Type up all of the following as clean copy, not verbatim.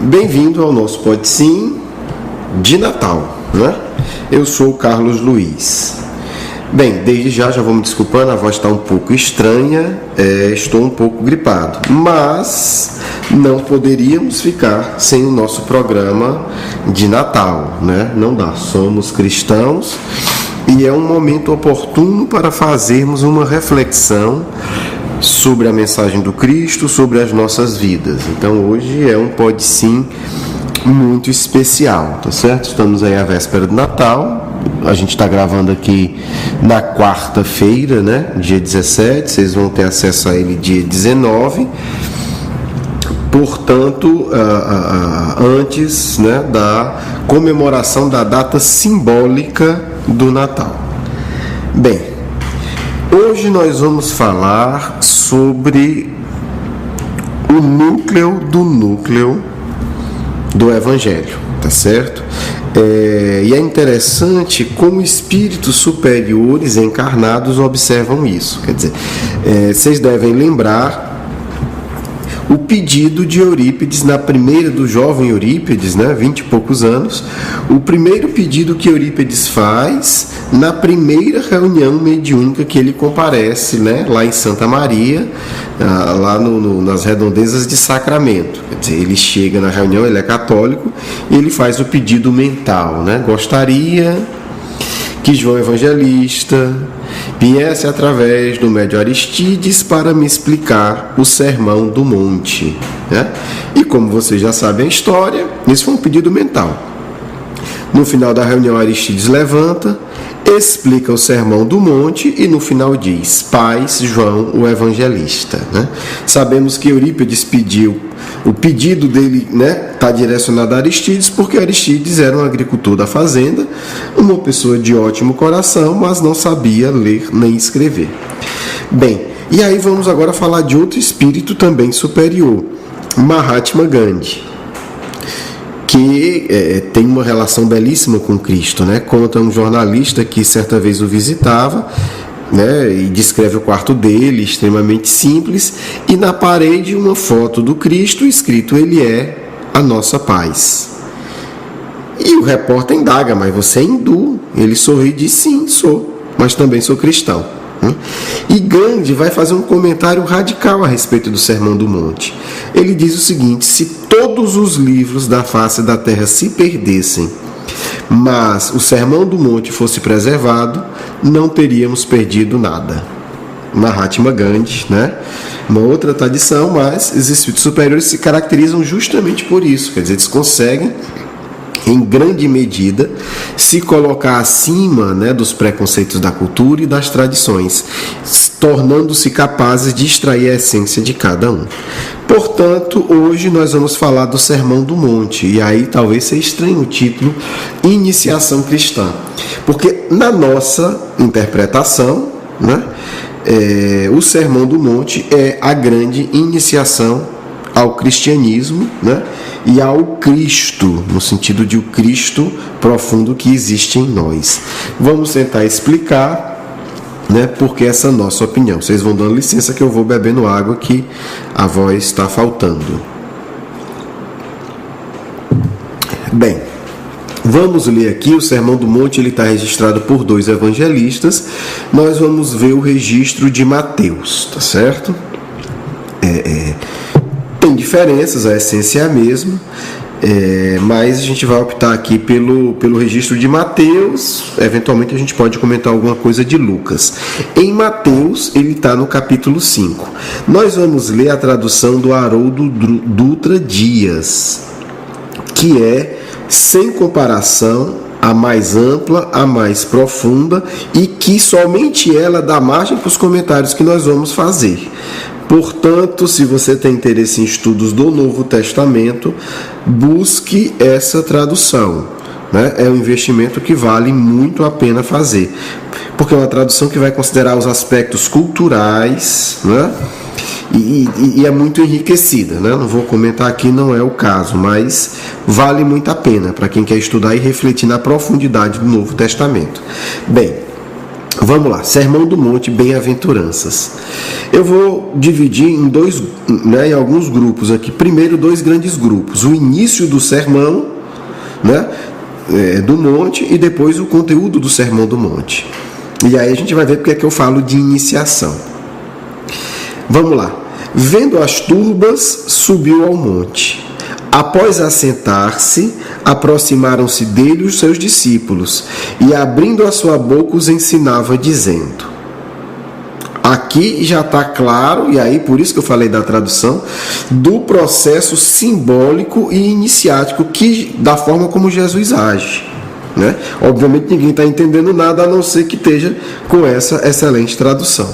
Bem-vindo ao nosso Pode Sim de Natal, né? Eu sou o Carlos Luiz. Bem, desde já vou me desculpando, a voz está um pouco estranha, estou um pouco gripado, mas não poderíamos ficar sem o nosso programa de Natal, né? Não dá, somos cristãos e é um momento oportuno para fazermos uma reflexão sobre a mensagem do Cristo, sobre as nossas vidas. Então hoje é um Pode Sim muito especial, tá certo? Estamos aí à véspera do Natal, a gente está gravando aqui na quarta-feira, né? Dia 17, vocês vão ter acesso a ele dia 19, portanto, antes, né, da comemoração da data simbólica do Natal. Bem, hoje nós vamos falar sobre o núcleo do Evangelho, tá certo? E é interessante como espíritos superiores encarnados observam isso. Quer dizer, vocês devem lembrar o pedido de Eurípides na primeira, do jovem Eurípides, né, 20 e poucos anos, o primeiro pedido que Eurípides faz na primeira reunião mediúnica que ele comparece, né, lá em Santa Maria, lá nas redondezas de Sacramento. Quer dizer, ele chega na reunião, ele é católico, e ele faz o pedido mental, né, gostaria que João Evangelista viesse através do médium Aristides para me explicar o Sermão do Monte, né? E como vocês já sabem a história, isso foi um pedido mental. No final da reunião, Aristides levanta, explica o Sermão do Monte e no final diz: Paz, João o Evangelista, né? Sabemos que Eurípides pediu, o pedido dele, né, está direcionado a Aristides, porque Aristides era um agricultor da fazenda, uma pessoa de ótimo coração, mas não sabia ler nem escrever. Bem, e aí vamos agora falar de outro espírito também superior, Mahatma Gandhi, que tem uma relação belíssima com Cristo, né? Conta um jornalista que certa vez o visitava, né, e descreve o quarto dele, extremamente simples, e na parede uma foto do Cristo escrito: Ele é a nossa paz. E o repórter indaga: mas você é hindu? Ele sorri e diz: sim, sou, mas também sou cristão. E Gandhi vai fazer um comentário radical a respeito do Sermão do Monte. Ele diz o seguinte: se todos os livros da face da terra se perdessem, mas o Sermão do Monte fosse preservado, não teríamos perdido nada. Mahatma Gandhi, né? Uma outra tradição, mas os espíritos superiores se caracterizam justamente por isso. Quer dizer, eles conseguem, em grande medida, se colocar acima, né, dos preconceitos da cultura e das tradições, tornando-se capazes de extrair a essência de cada um. Portanto, hoje nós vamos falar do Sermão do Monte, e aí talvez você estranhe o título Iniciação Cristã, porque na nossa interpretação, né, o Sermão do Monte é a grande iniciação ao cristianismo, né, e ao Cristo, no sentido de o Cristo profundo que existe em nós. Vamos tentar explicar, né, porque essa nossa opinião. Vocês vão dando licença que eu vou bebendo água, que a voz está faltando. Bem, vamos ler aqui o Sermão do Monte. Ele está registrado por 2 evangelistas. Nós vamos ver o registro de Mateus, tá certo? Tem diferenças, a essência é a mesma, mas a gente vai optar aqui pelo registro de Mateus. Eventualmente a gente pode comentar alguma coisa de Lucas. Em Mateus, ele está no capítulo 5. Nós vamos ler a tradução do Haroldo Dutra Dias, que é, sem comparação, a mais ampla, a mais profunda, e que somente ela dá margem para os comentários que nós vamos fazer. Portanto, se você tem interesse em estudos do Novo Testamento, busque essa tradução, né? É um investimento que vale muito a pena fazer, porque é uma tradução que vai considerar os aspectos culturais, né? E é muito enriquecida, né? Não vou comentar aqui, não é o caso, mas vale muito a pena para quem quer estudar e refletir na profundidade do Novo Testamento. Bem, Vamos lá, Sermão do Monte, Bem-aventuranças. Eu vou dividir em em alguns grupos aqui. Primeiro, 2 grandes grupos. O início do sermão, do monte, e depois o conteúdo do Sermão do Monte. E aí a gente vai ver porque é que eu falo de iniciação. Vamos lá. Vendo as turbas, subiu ao monte. Após assentar-se, aproximaram-se dele os seus discípulos, e abrindo a sua boca os ensinava, dizendo... Aqui já está claro, e aí por isso que eu falei da tradução, do processo simbólico e iniciático da forma como Jesus age. Obviamente ninguém está entendendo nada, a não ser que esteja com essa excelente tradução.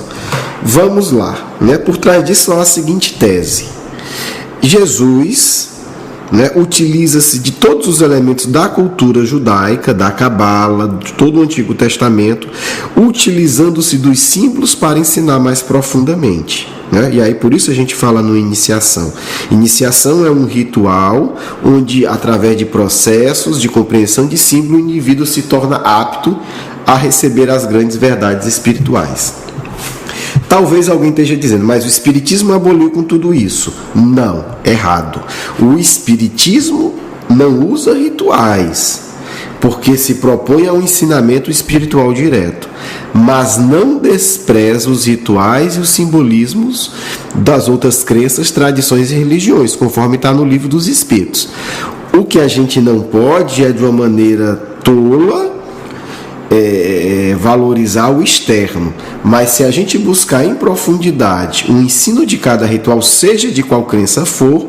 Vamos lá. Por trás disso há a seguinte tese. Jesus... utiliza-se de todos os elementos da cultura judaica, da Cabala, de todo o Antigo Testamento, utilizando-se dos símbolos para ensinar mais profundamente. E aí por isso a gente fala no iniciação. Iniciação é um ritual onde, através de processos de compreensão de símbolo, o indivíduo se torna apto a receber as grandes verdades espirituais. Talvez alguém esteja dizendo, mas o Espiritismo aboliu com tudo isso. Não, errado. O Espiritismo não usa rituais, porque se propõe a um ensinamento espiritual direto, mas não despreza os rituais e os simbolismos das outras crenças, tradições e religiões, conforme está no Livro dos Espíritos. O que a gente não pode é, de uma maneira tola, valorizar o externo, mas se a gente buscar em profundidade o ensino de cada ritual, seja de qual crença for,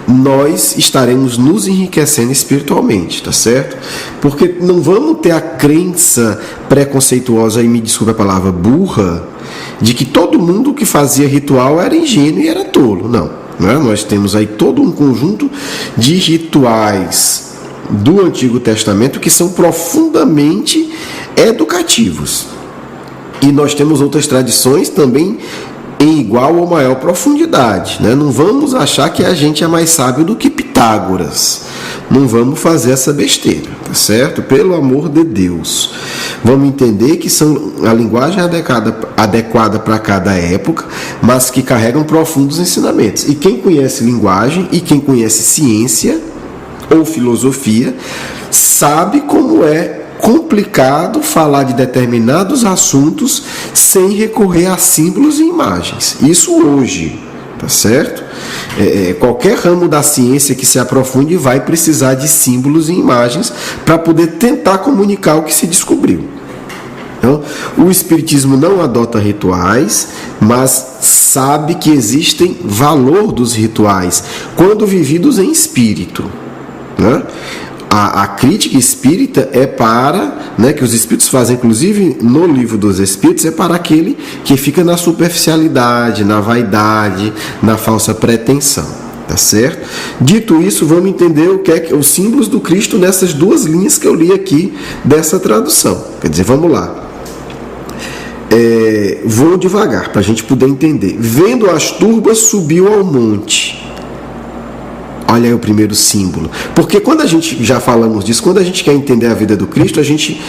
nós estaremos nos enriquecendo espiritualmente, tá certo? Porque não vamos ter a crença preconceituosa, e me desculpe a palavra, burra, de que todo mundo que fazia ritual era ingênuo e era tolo. Não, nós temos aí todo um conjunto de rituais do Antigo Testamento que são profundamente educativos. E nós temos outras tradições também em igual ou maior profundidade. Não vamos achar que a gente é mais sábio do que Pitágoras. Não vamos fazer essa besteira, tá certo? Pelo amor de Deus. Vamos entender que são a linguagem adequada para cada época, mas que carregam profundos ensinamentos. E quem conhece linguagem e quem conhece ciência ou filosofia, sabe como é complicado falar de determinados assuntos sem recorrer a símbolos e imagens. Isso hoje, tá certo? Qualquer ramo da ciência que se aprofunde vai precisar de símbolos e imagens para poder tentar comunicar o que se descobriu. Então, o Espiritismo não adota rituais, mas sabe que existem valor dos rituais quando vividos em espírito. A crítica espírita é para, que os espíritos fazem, inclusive no Livro dos Espíritos, é para aquele que fica na superficialidade, na vaidade, na falsa pretensão, tá certo? Dito isso, vamos entender o que é os símbolos do Cristo nessas 2 linhas que eu li aqui dessa tradução. Quer dizer, vamos lá. Vou devagar para a gente poder entender. Vendo as turbas, subiu ao monte. Olha aí o primeiro símbolo. Porque quando a gente, já falamos disso, quando a gente quer entender a vida do Cristo, a gente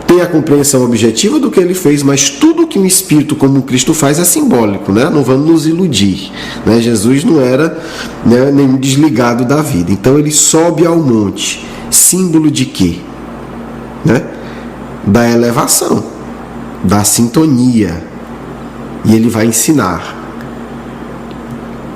tem a compreensão objetiva do que ele fez, mas tudo que um espírito como o Cristo faz é simbólico, Não vamos nos iludir, Jesus não era nem desligado da vida. Então ele sobe ao monte. Símbolo de quê? Da elevação, da sintonia. E ele vai ensinar.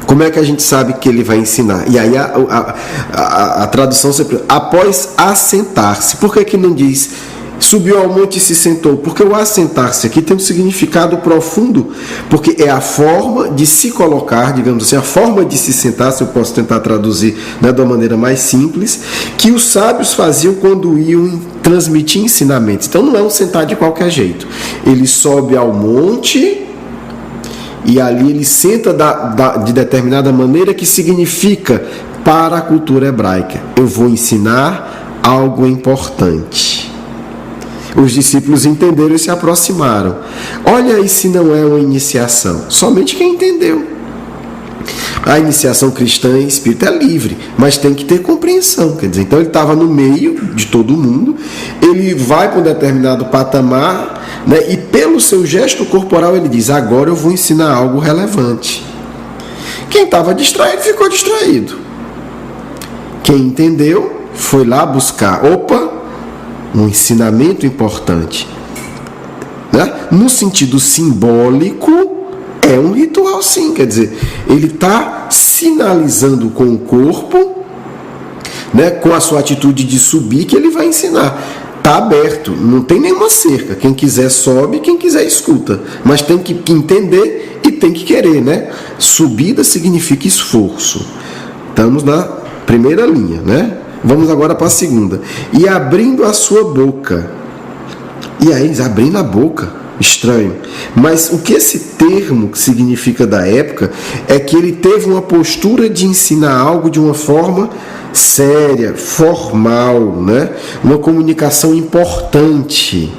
Como é que a gente sabe que ele vai ensinar? E aí a tradução sempre... Após assentar-se. Por que não diz subiu ao monte e se sentou? Porque o assentar-se aqui tem um significado profundo, porque é a forma de se colocar, digamos assim, a forma de se sentar, se eu posso tentar traduzir de uma maneira mais simples, que os sábios faziam quando iam transmitir ensinamentos. Então não é um sentar de qualquer jeito. Ele sobe ao monte... E ali ele senta de determinada maneira, que significa, para a cultura hebraica, eu vou ensinar algo importante. Os discípulos entenderam e se aproximaram. Olha aí se não é uma iniciação. Somente quem entendeu. A iniciação cristã e espírita é livre, mas tem que ter compreensão. Quer dizer, então ele estava no meio de todo mundo, ele vai para um determinado patamar, né? E pelo seu gesto corporal ele diz: agora eu vou ensinar algo relevante. Quem estava distraído ficou distraído. Quem entendeu foi lá buscar, um ensinamento importante, né? No sentido simbólico, é um ritual sim, quer dizer, ele está sinalizando com o corpo, né, com a sua atitude de subir, que ele vai ensinar. Está aberto, não tem nenhuma cerca. Quem quiser sobe, quem quiser escuta. Mas tem que entender e tem que querer, né? Subida significa esforço. Estamos na primeira linha, né? Vamos agora para a segunda. E abrindo a sua boca. E aí, abrindo a boca. Estranho. Mas o que esse termo significa da época é que ele teve uma postura de ensinar algo de uma forma séria, formal, né? Uma comunicação importante.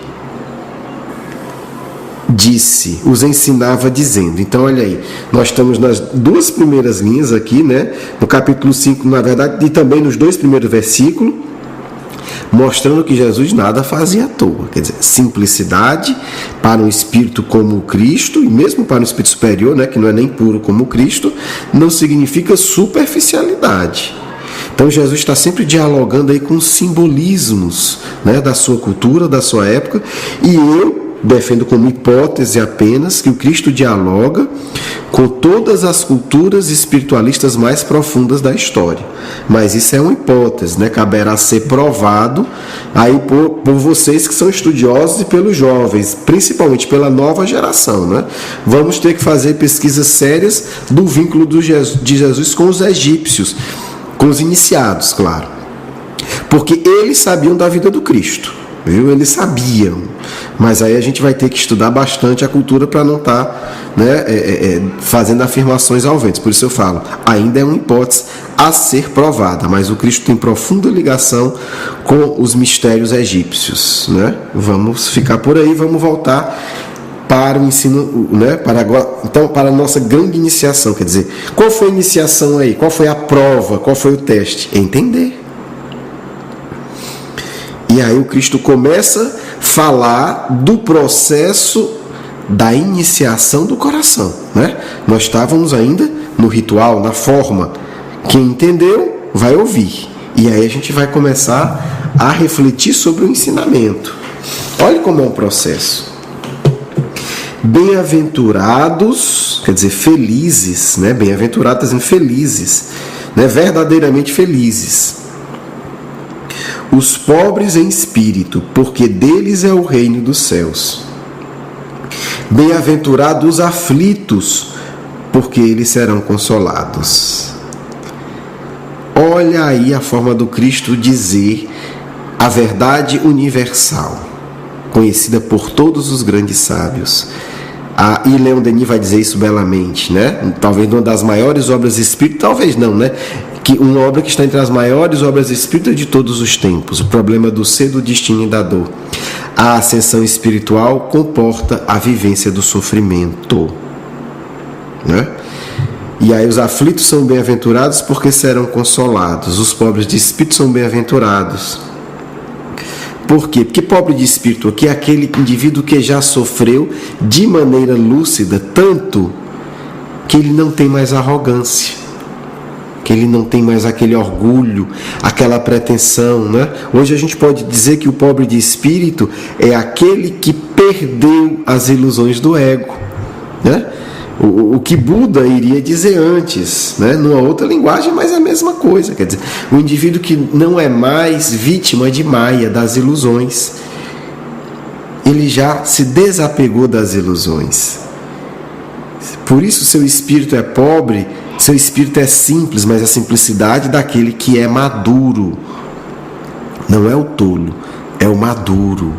Disse, os ensinava dizendo. Então, olha aí, nós estamos nas duas primeiras linhas aqui, né? No capítulo 5, na verdade, e também nos dois primeiros versículos, mostrando que Jesus nada fazia à toa. Quer dizer, simplicidade para um espírito como o Cristo, e mesmo para um espírito superior, né, que não é nem puro como o Cristo, não significa superficialidade. Então Jesus está sempre dialogando aí com simbolismos, né, da sua cultura, da sua época, e eu defendo como hipótese apenas que o Cristo dialoga com todas as culturas espiritualistas mais profundas da história. Mas isso é uma hipótese, né? Caberá ser provado aí por vocês que são estudiosos e pelos jovens, principalmente pela nova geração, né? Vamos ter que fazer pesquisas sérias do vínculo de Jesus com os egípcios, com os iniciados, claro. Porque eles sabiam da vida do Cristo, viu? Eles sabiam. Mas aí a gente vai ter que estudar bastante a cultura para não estar, né, fazendo afirmações ao vento. Por isso eu falo, ainda é uma hipótese a ser provada, mas o Cristo tem profunda ligação com os mistérios egípcios, né? Vamos ficar por aí, vamos voltar para o ensino, né, para agora, então, para a nossa grande iniciação. Quer dizer, qual foi a iniciação aí? Qual foi a prova? Qual foi o teste? Entender. E aí o Cristo começa a falar do processo da iniciação do coração, né? Nós estávamos ainda no ritual, na forma. Quem entendeu, vai ouvir. E aí a gente vai começar a refletir sobre o ensinamento. Olha como é um processo. Bem-aventurados, quer dizer, felizes, né? Bem-aventurados e felizes, né? Verdadeiramente felizes. Os pobres em espírito, porque deles é o reino dos céus. Bem-aventurados os aflitos, porque eles serão consolados. Olha aí a forma do Cristo dizer a verdade universal, conhecida por todos os grandes sábios. E Leon Denis vai dizer isso belamente, né? Talvez uma das maiores obras espíritas, talvez não, né? Que uma obra que está entre as maiores obras espíritas de todos os tempos, o problema do ser, do destino e da dor. A ascensão espiritual comporta a vivência do sofrimento, né? E aí os aflitos são bem-aventurados porque serão consolados. Os pobres de espírito são bem-aventurados. Por quê? Porque pobre de espírito aqui é aquele indivíduo que já sofreu de maneira lúcida, tanto que ele não tem mais arrogância, que ele não tem mais aquele orgulho, aquela pretensão, né? Hoje a gente pode dizer que o pobre de espírito é aquele que perdeu as ilusões do ego, né? O que Buda iria dizer antes, né? Numa outra linguagem, mas é a mesma coisa. Quer dizer, o indivíduo que não é mais vítima de Maya, das ilusões, ele já se desapegou das ilusões. Por isso seu espírito é pobre, seu espírito é simples, mas a simplicidade daquele que é maduro. Não é o tolo, é o maduro.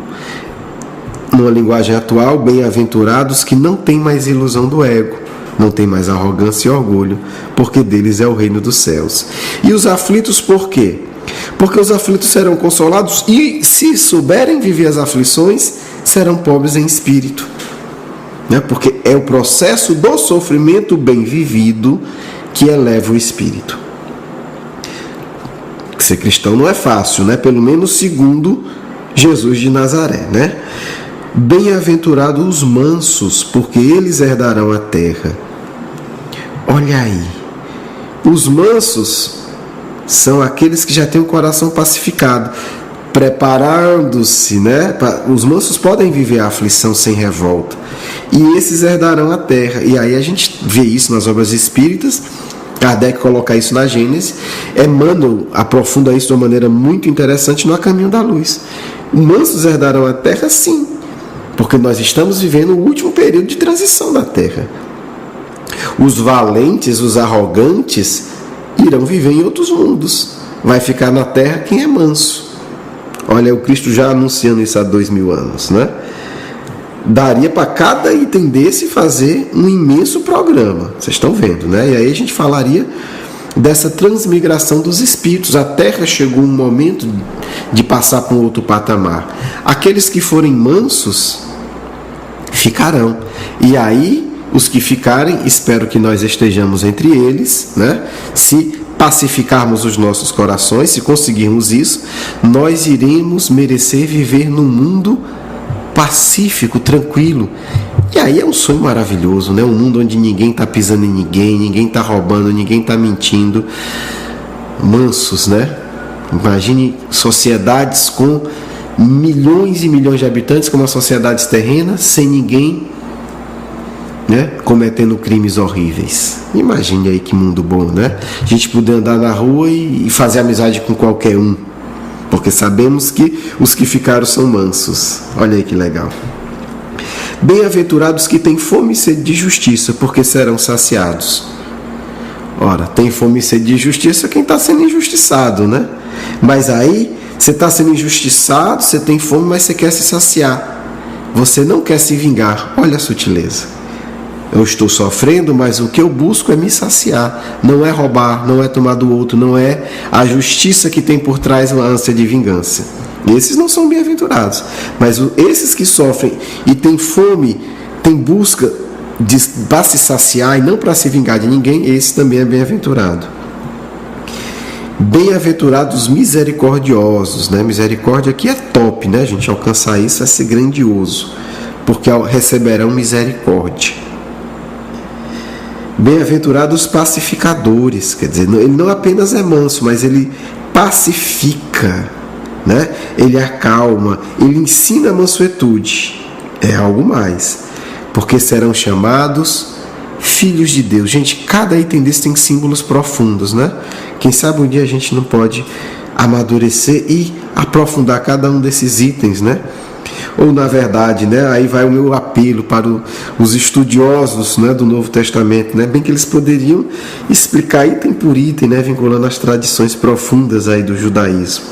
Numa linguagem atual, bem-aventurados que não têm mais ilusão do ego, não têm mais arrogância e orgulho, porque deles é o reino dos céus. E os aflitos por quê? Porque os aflitos serão consolados e, se souberem viver as aflições, serão pobres em espírito. Né? Porque é o processo do sofrimento bem vivido que eleva o espírito. Ser cristão não é fácil, né? Pelo menos segundo Jesus de Nazaré, né? Bem-aventurados os mansos, porque eles herdarão a terra. Olha aí, os mansos são aqueles que já têm o coração pacificado, preparando-se, né? Os mansos podem viver a aflição sem revolta, e esses herdarão a terra. E aí a gente vê isso nas obras espíritas. Kardec coloca isso na Gênese. Emmanuel aprofunda isso de uma maneira muito interessante no A Caminho da Luz. Os mansos herdarão a terra, sim, porque nós estamos vivendo o último período de transição da terra. Os valentes, os arrogantes, irão viver em outros mundos. Vai ficar na terra quem é manso. Olha, o Cristo já anunciando isso há 2000 anos, né? Daria para cada item desse fazer um imenso programa. Vocês estão vendo, né? E aí a gente falaria dessa transmigração dos espíritos. A Terra chegou um momento de passar para um outro patamar. Aqueles que forem mansos ficarão. E aí, os que ficarem, espero que nós estejamos entre eles, né? Se pacificarmos os nossos corações, se conseguirmos isso, nós iremos merecer viver num mundo pacífico, tranquilo. E aí é um sonho maravilhoso, né? Um mundo onde ninguém está pisando em ninguém, ninguém está roubando, ninguém está mentindo. Mansos, né? Imagine sociedades com milhões e milhões de habitantes, como as sociedades terrenas, sem ninguém, né, cometendo crimes horríveis. Imagine aí que mundo bom, né? A gente poder andar na rua e fazer amizade com qualquer um, porque sabemos que os que ficaram são mansos. Olha aí que legal. Bem-aventurados que têm fome e sede de justiça, porque serão saciados. Ora, tem fome e sede de justiça quem está sendo injustiçado, né? Mas aí, você está sendo injustiçado, você tem fome, mas você quer se saciar. Você não quer se vingar. Olha a sutileza. Eu estou sofrendo, mas o que eu busco é me saciar. Não é roubar, não é tomar do outro, não é a justiça que tem por trás uma ânsia de vingança. Esses não são bem-aventurados. Mas esses que sofrem e têm fome, têm busca para se saciar e não para se vingar de ninguém, esse também é bem-aventurado. Bem-aventurados misericordiosos, né? Misericórdia aqui é top, né? A gente alcançar isso é ser grandioso, porque receberão misericórdia. Bem-aventurados pacificadores, quer dizer, ele não apenas é manso, mas ele pacifica, né? Ele acalma, ele ensina a mansuetude. É algo mais, porque serão chamados filhos de Deus. Gente, cada item desse tem símbolos profundos, né? Quem sabe um dia a gente não pode amadurecer e aprofundar cada um desses itens, né? Ou, na verdade, né, aí vai o meu apelo para os estudiosos, né, do Novo Testamento, né, bem que eles poderiam explicar item por item, né, vinculando as tradições profundas aí do judaísmo.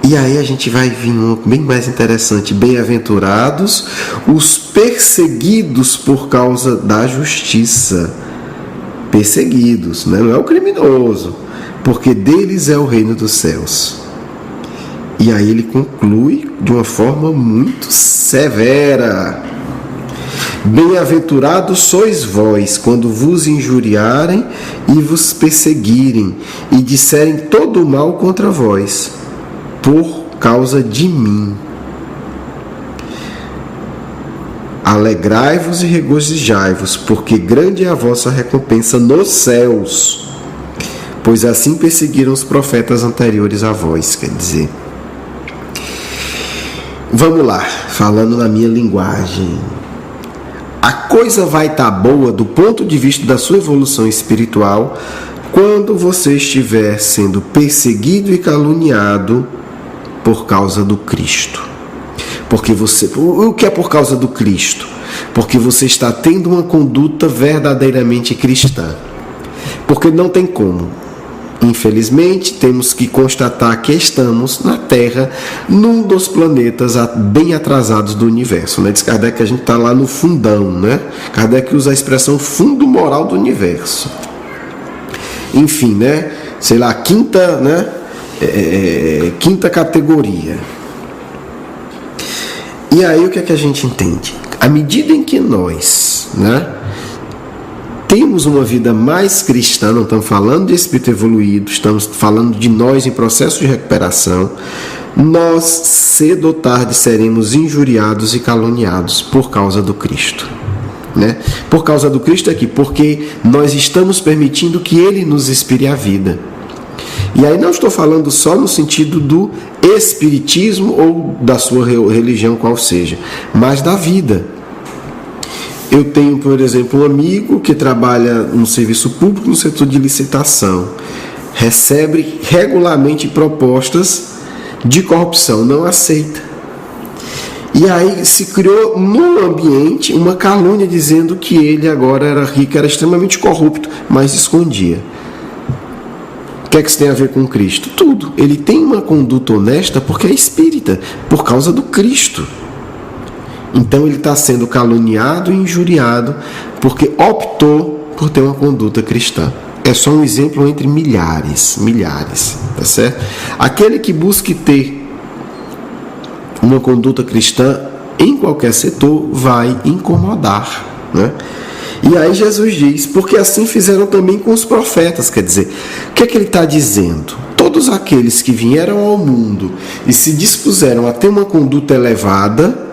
E aí a gente vai vir um bem mais interessante. Bem-aventurados os perseguidos por causa da justiça. Perseguidos, né, não é o criminoso, porque deles é o reino dos céus. E aí ele conclui de uma forma muito severa. Bem-aventurados sois vós, quando vos injuriarem e vos perseguirem, e disserem todo o mal contra vós, por causa de mim. Alegrai-vos e regozijai-vos, porque grande é a vossa recompensa nos céus, pois assim perseguiram os profetas anteriores a vós, quer dizer. Vamos lá, falando na minha linguagem. A coisa vai estar boa do ponto de vista da sua evolução espiritual quando você estiver sendo perseguido e caluniado por causa do Cristo. Porque o que é por causa do Cristo? Porque você está tendo uma conduta verdadeiramente cristã. Porque não tem como. Infelizmente, temos que constatar que estamos na Terra, num dos planetas bem atrasados do universo, né? Diz Kardec que a gente está lá no fundão, né? Kardec usa a expressão fundo moral do universo. Enfim, né? Sei lá, quinta, né? Quinta categoria. E aí o que é que a gente entende? À medida em que nós, né, temos uma vida mais cristã, não estamos falando de espírito evoluído, estamos falando de nós em processo de recuperação, nós cedo ou tarde seremos injuriados e caluniados por causa do Cristo. Né? Por causa do Cristo aqui, porque nós estamos permitindo que Ele nos inspire a vida. E aí não estou falando só no sentido do espiritismo ou da sua religião qual seja, mas da vida. Eu tenho, por exemplo, um amigo que trabalha no serviço público no setor de licitação, recebe regularmente propostas de corrupção, não aceita. E aí se criou no ambiente uma calúnia dizendo que ele agora era rico, era extremamente corrupto, mas escondia. O que é que isso tem a ver com Cristo? Tudo. Ele tem uma conduta honesta porque é espírita, por causa do Cristo. Então ele está sendo caluniado e injuriado porque optou por ter uma conduta cristã. É só um exemplo entre milhares, tá certo? Aquele que busque ter uma conduta cristã em qualquer setor vai incomodar, né? E aí Jesus diz, porque assim fizeram também com os profetas, quer dizer, o que é que ele está dizendo? Todos aqueles que vieram ao mundo e se dispuseram a ter uma conduta elevada,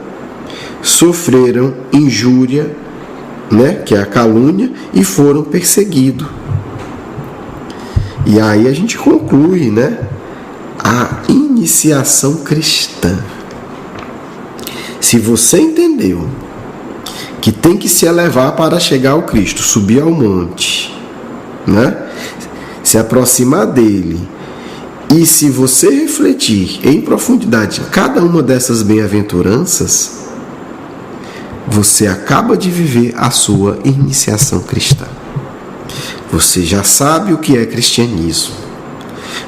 sofreram injúria, né, que é a calúnia, e foram perseguidos. E aí a gente conclui, né, a iniciação cristã. Se você entendeu que tem que se elevar para chegar ao Cristo, subir ao monte, né, se aproximar dele, e se você refletir em profundidade em cada uma dessas bem-aventuranças, você acaba de viver a sua iniciação cristã. Você já sabe o que é cristianismo.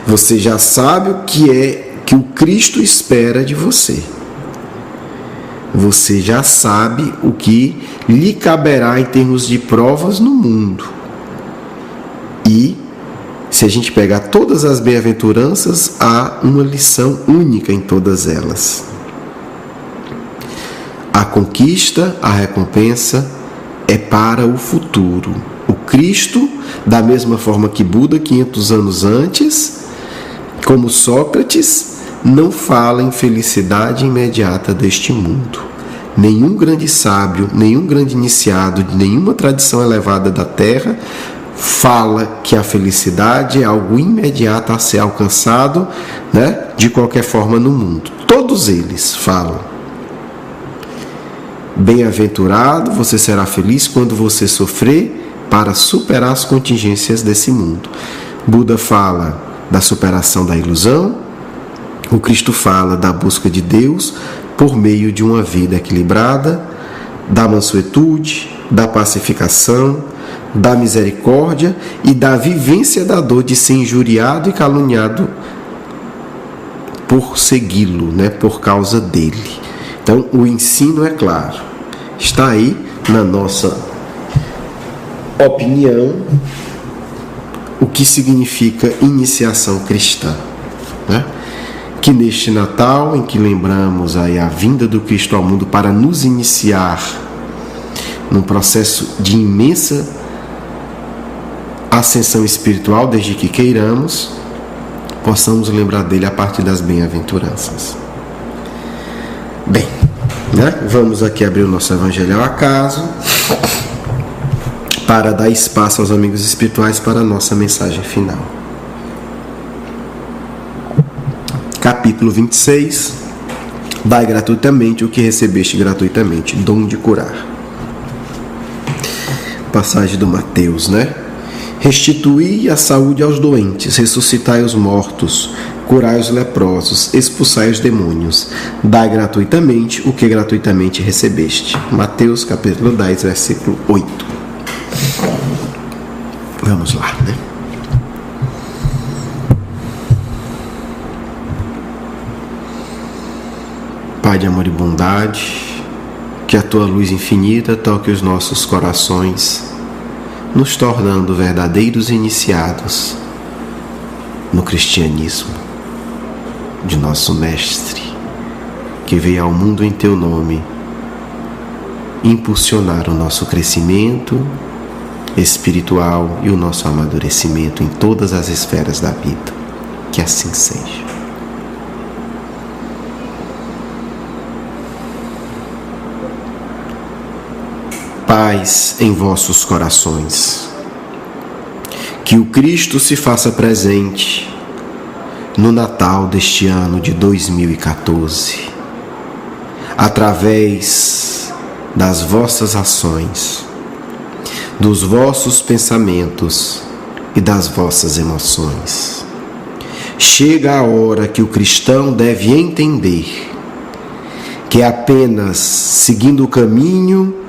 Você já sabe o que é que o Cristo espera de você. Você já sabe o que lhe caberá em termos de provas no mundo. E, se a gente pegar todas as bem-aventuranças, há uma lição única em todas elas. A conquista, a recompensa é para o futuro. O Cristo, da mesma forma que Buda, 500 anos antes, como Sócrates, não fala em felicidade imediata deste mundo. Nenhum grande sábio, nenhum grande iniciado de nenhuma tradição elevada da Terra fala que a felicidade é algo imediato a ser alcançado, né, de qualquer forma no mundo. Todos eles falam: bem-aventurado, você será feliz quando você sofrer para superar as contingências desse mundo. Buda fala da superação da ilusão, o Cristo fala da busca de Deus por meio de uma vida equilibrada, da mansuetude, da pacificação, da misericórdia e da vivência da dor de ser injuriado e caluniado por segui-lo, né, por causa dele. Então, o ensino é claro. Está aí na nossa opinião o que significa iniciação cristã, né? Que neste Natal, em que lembramos aí a vinda do Cristo ao mundo para nos iniciar num processo de imensa ascensão espiritual, desde que queiramos, possamos lembrar dele a partir das bem-aventuranças. Bem, né? Vamos aqui abrir o nosso Evangelho ao acaso para dar espaço aos amigos espirituais para a nossa mensagem final. Capítulo 26. Dai gratuitamente o que recebeste gratuitamente, dom de curar. Passagem do Mateus, né? Restituí a saúde aos doentes, ressuscitai os mortos, curai os leprosos, expulsai os demônios, dai gratuitamente o que gratuitamente recebeste. Mateus capítulo 10, versículo 8. Vamos lá, né? Pai de amor e bondade, que a tua luz infinita toque os nossos corações, nos tornando verdadeiros iniciados no cristianismo de nosso Mestre, que veio ao mundo em teu nome impulsionar o nosso crescimento espiritual e o nosso amadurecimento em todas as esferas da vida. Que assim seja. paz em vossos corações. Que o Cristo se faça presente no Natal deste ano de 2014, através das vossas ações, dos vossos pensamentos e das vossas emoções. Chega a hora que o cristão deve entender que apenas seguindo o caminho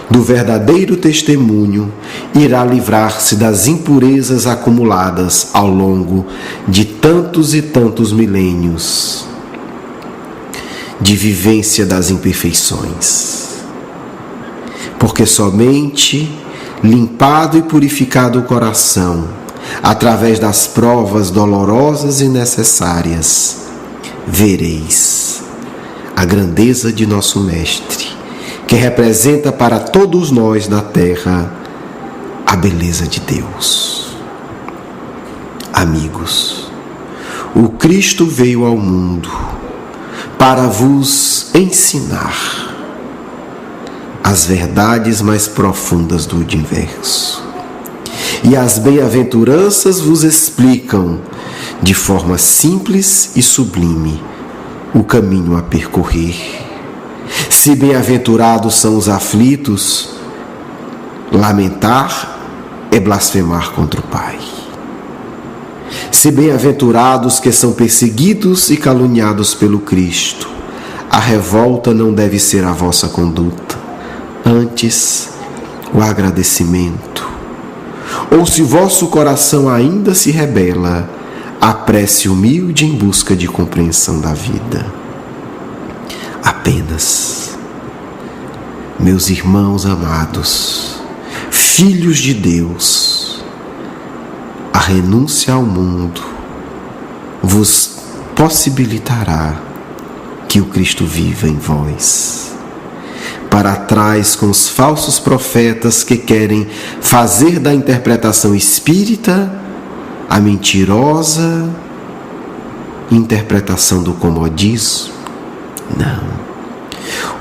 do verdadeiro testemunho irá livrar-se das impurezas acumuladas ao longo de tantos e tantos milênios de vivência das imperfeições. Porque somente limpado e purificado o coração, através das provas dolorosas e necessárias, vereis a grandeza de nosso Mestre, que representa para todos nós na terra a beleza de Deus. Amigos, o Cristo veio ao mundo para vos ensinar as verdades mais profundas do universo. E as bem-aventuranças vos explicam de forma simples e sublime o caminho a percorrer. Se bem-aventurados são os aflitos, lamentar é blasfemar contra o Pai. Se bem-aventurados que são perseguidos e caluniados pelo Cristo, a revolta não deve ser a vossa conduta, antes o agradecimento. Ou se vosso coração ainda se rebela, a prece humilde em busca de compreensão da vida. Apenas, meus irmãos amados, filhos de Deus, a renúncia ao mundo vos possibilitará que o Cristo viva em vós. Para trás com os falsos profetas que querem fazer da interpretação espírita a mentirosa interpretação do comodismo. Não.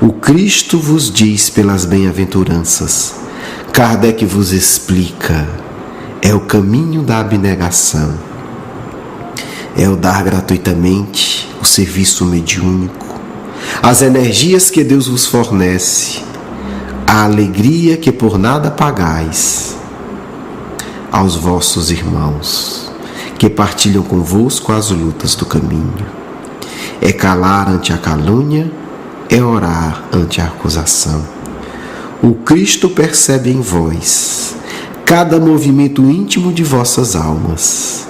O Cristo vos diz pelas bem-aventuranças, Kardec vos explica, é o caminho da abnegação, é o dar gratuitamente o serviço mediúnico, as energias que Deus vos fornece, a alegria que por nada pagais aos vossos irmãos que partilham convosco as lutas do caminho. É calar ante a calúnia, é orar ante a acusação. O Cristo percebe em vós cada movimento íntimo de vossas almas.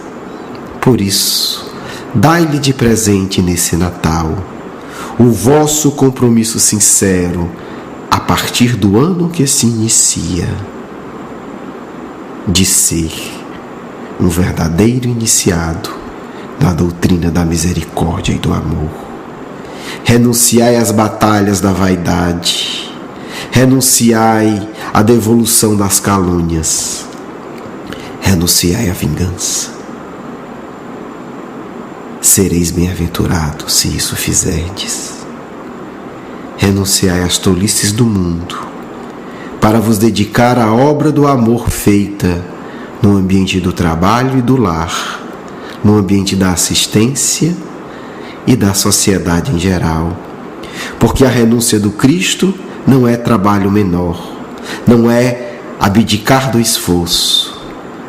Por isso, dai-lhe de presente nesse Natal o vosso compromisso sincero a partir do ano que se inicia, de ser um verdadeiro iniciado na doutrina da misericórdia e do amor. Renunciai às batalhas da vaidade, renunciai à devolução das calúnias, renunciai à vingança. Sereis bem-aventurados se isso fizerdes. Renunciai às tolices do mundo, para vos dedicar à obra do amor feita no ambiente do trabalho e do lar, no ambiente da assistência e da sociedade em geral. Porque a renúncia do Cristo não é trabalho menor, não é abdicar do esforço.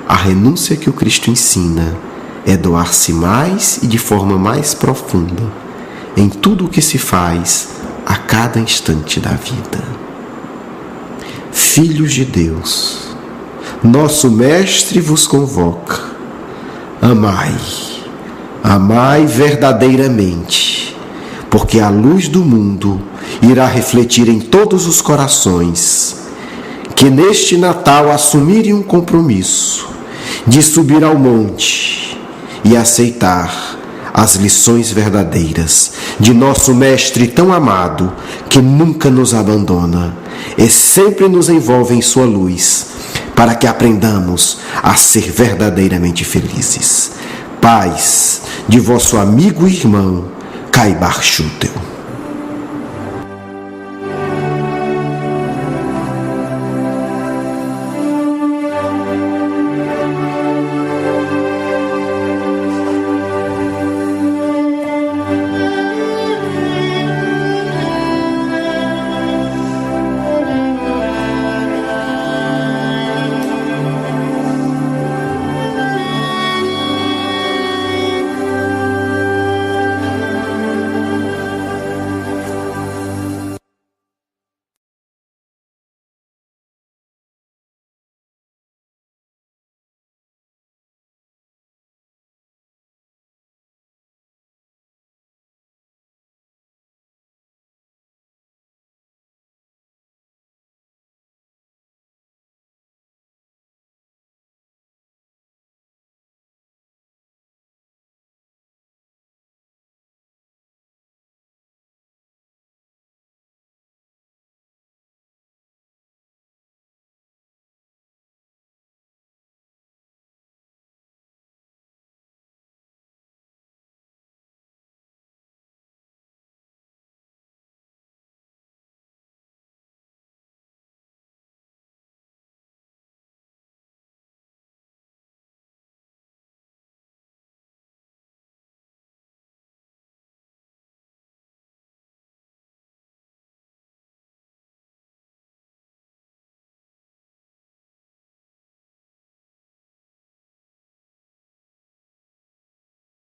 A renúncia que o Cristo ensina é doar-se mais e de forma mais profunda em tudo o que se faz a cada instante da vida. Filhos de Deus, nosso Mestre vos convoca. Amai, amai verdadeiramente, porque a luz do mundo irá refletir em todos os corações que neste Natal assumirem um compromisso de subir ao monte e aceitar as lições verdadeiras de nosso Mestre tão amado, que nunca nos abandona e sempre nos envolve em sua luz, para que aprendamos a ser verdadeiramente felizes. Paz de vosso amigo e irmão Caibar Schutel.